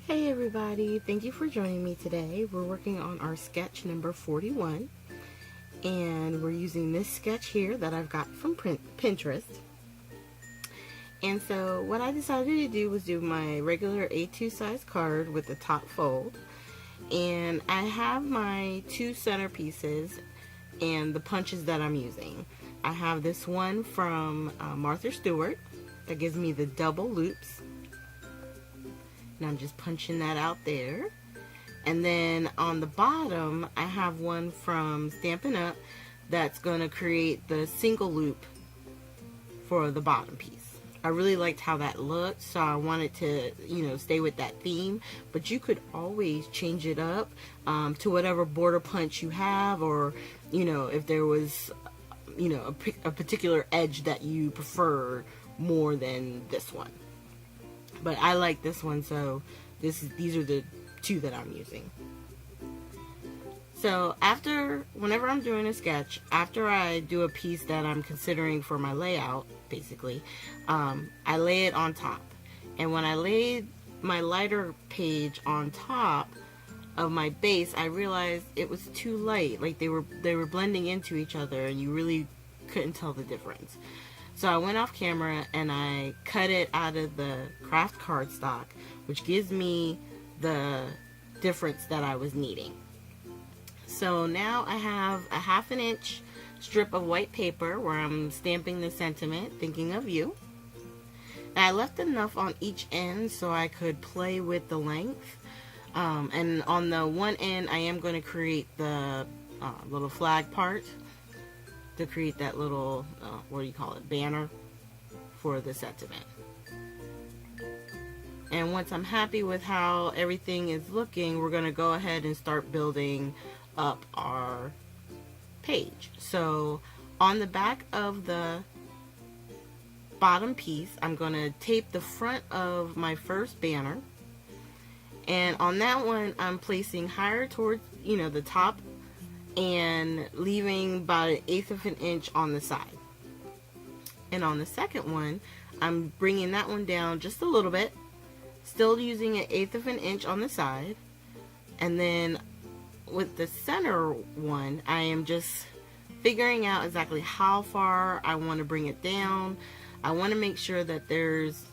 Hey everybody, thank you for joining me today. We're working on our sketch number 41 and we're using this sketch here that I've got from Pinterest. And so what I decided to do was do my regular A2 size card with the top fold, and I have my two centerpieces and the punches that I'm using. I have this one from Martha Stewart that gives me the double loops. And I'm just punching that out there. And then on the bottom, I have one from Stampin' Up! That's going to create the single loop for the bottom piece. I really liked how that looked, so I wanted to, stay with that theme. But you could always change it up to whatever border punch you have, or, if there was, a particular edge that you prefer more than this one. But I like this one, so these are the two that I'm using. So whenever I'm doing a sketch, after I do a piece that I'm considering for my layout, basically, I lay it on top. And when I laid my lighter page on top of my base, I realized it was too light. Like they were blending into each other, and you really couldn't tell the difference. So I went off camera and I cut it out of the craft cardstock, which gives me the difference that I was needing. So now I have a 1/2 inch strip of white paper where I'm stamping the sentiment, thinking of you. And I left enough on each end so I could play with the length. And on the one end, I am going to create the little flag part, to create that little, banner for the sentiment. And once I'm happy with how everything is looking, we're going to go ahead and start building up our page. So on the back of the bottom piece, I'm going to tape the front of my first banner. And on that one, I'm placing higher towards, the top, and leaving about 1/8 of an inch on the side. And on the second one, I'm bringing that one down just a little bit, still using 1/8 of an inch on the side. And then with the center one, I am just figuring out exactly how far I want to bring it down. I want to make sure that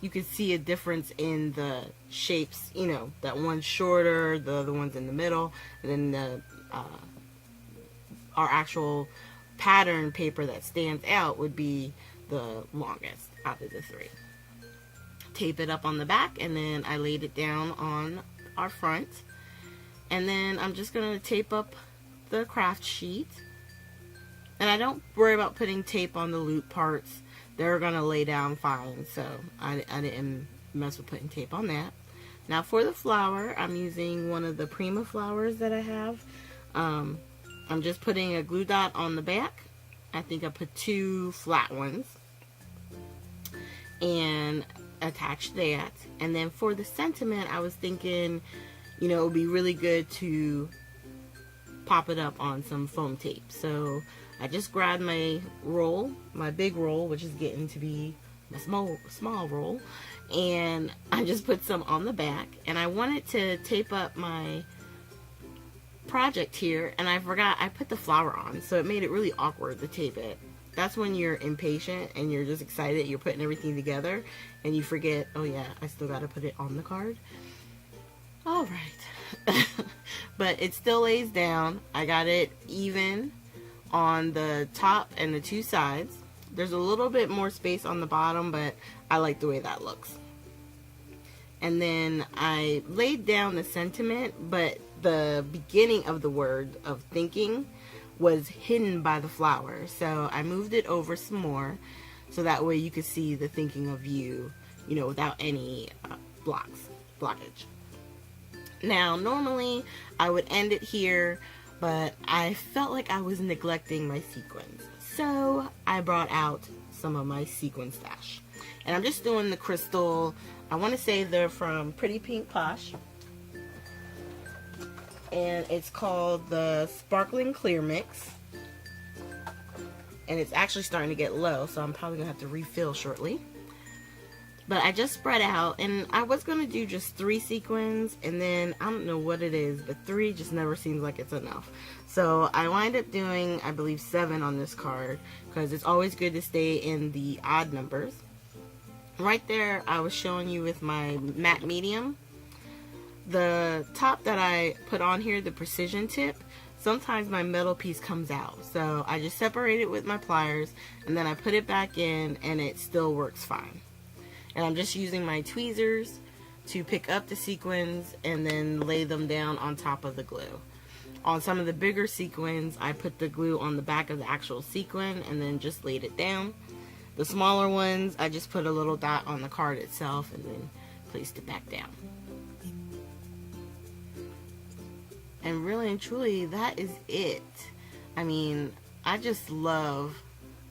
you can see a difference in the shapes, that one's shorter, the other one's in the middle, and then our actual pattern paper that stands out would be the longest out of the three. Tape it up on the back, and then I laid it down on our front. And then I'm just going to tape up the craft sheet. And I don't worry about putting tape on the loop parts. They're going to lay down fine, so I didn't mess with putting tape on that. Now for the flower, I'm using one of the Prima flowers that I have. I'm just putting a glue dot on the back. I think I put 2 flat ones and attach that. And then for the sentiment, I was thinking, it would be really good to pop it up on some foam tape. So I just grabbed my roll, my big roll, which is getting to be a small roll, and I just put some on the back. And I wanted to tape up my project here, and I forgot I put the flower on, so it made it really awkward to tape it. That's when you're impatient and you're just excited, you're putting everything together, and you forget, oh yeah, I still got to put it on the card. Alright. But it still lays down. I got it even on the top and the 2 sides. There's a little bit more space on the bottom, but I like the way that looks. And then I laid down the sentiment, but the beginning of the word of thinking was hidden by the flower. So I moved it over some more, so that way you could see the thinking of you, without any blockage. Now, normally I would end it here, but I felt like I was neglecting my sequins. So I brought out some of my sequin stash. And I'm just doing the crystal. I want to say they're from Pretty Pink Posh. And it's called the Sparkling Clear Mix. And it's actually starting to get low, so I'm probably going to have to refill shortly. But I just spread out, and I was going to do just 3 sequins, and then I don't know what it is, but 3 just never seems like it's enough. So I wind up doing, I believe, 7 on this card, because it's always good to stay in the odd numbers. Right there, I was showing you with my matte medium. The top that I put on here, the precision tip, sometimes my metal piece comes out. So I just separate it with my pliers, and then I put it back in, and it still works fine. And I'm just using my tweezers to pick up the sequins and then lay them down on top of the glue. On some of the bigger sequins, I put the glue on the back of the actual sequin and then just laid it down. The smaller ones, I just put a little dot on the card itself and then placed it back down. And really and truly, that is it. I mean, I just love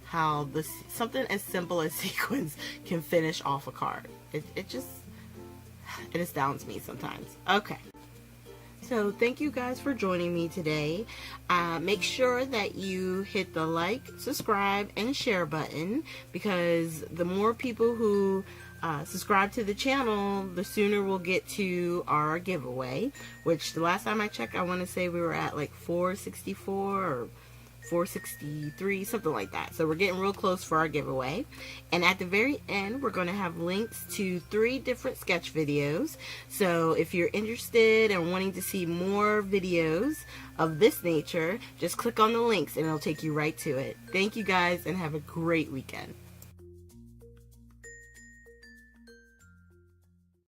how something as simple as sequins can finish off a card. It astounds me sometimes. Okay. So thank you guys for joining me today. Make sure that you hit the like, subscribe, and share button, because the more people who subscribe to the channel, the sooner we'll get to our giveaway, which the last time I checked, I want to say we were at like 464 or 463, something like that. So we're getting real close for our giveaway. And at the very end, we're going to have links to 3 different sketch videos. So if you're interested and wanting to see more videos of this nature, just click on the links and it'll take you right to it. Thank you guys, and have a great weekend.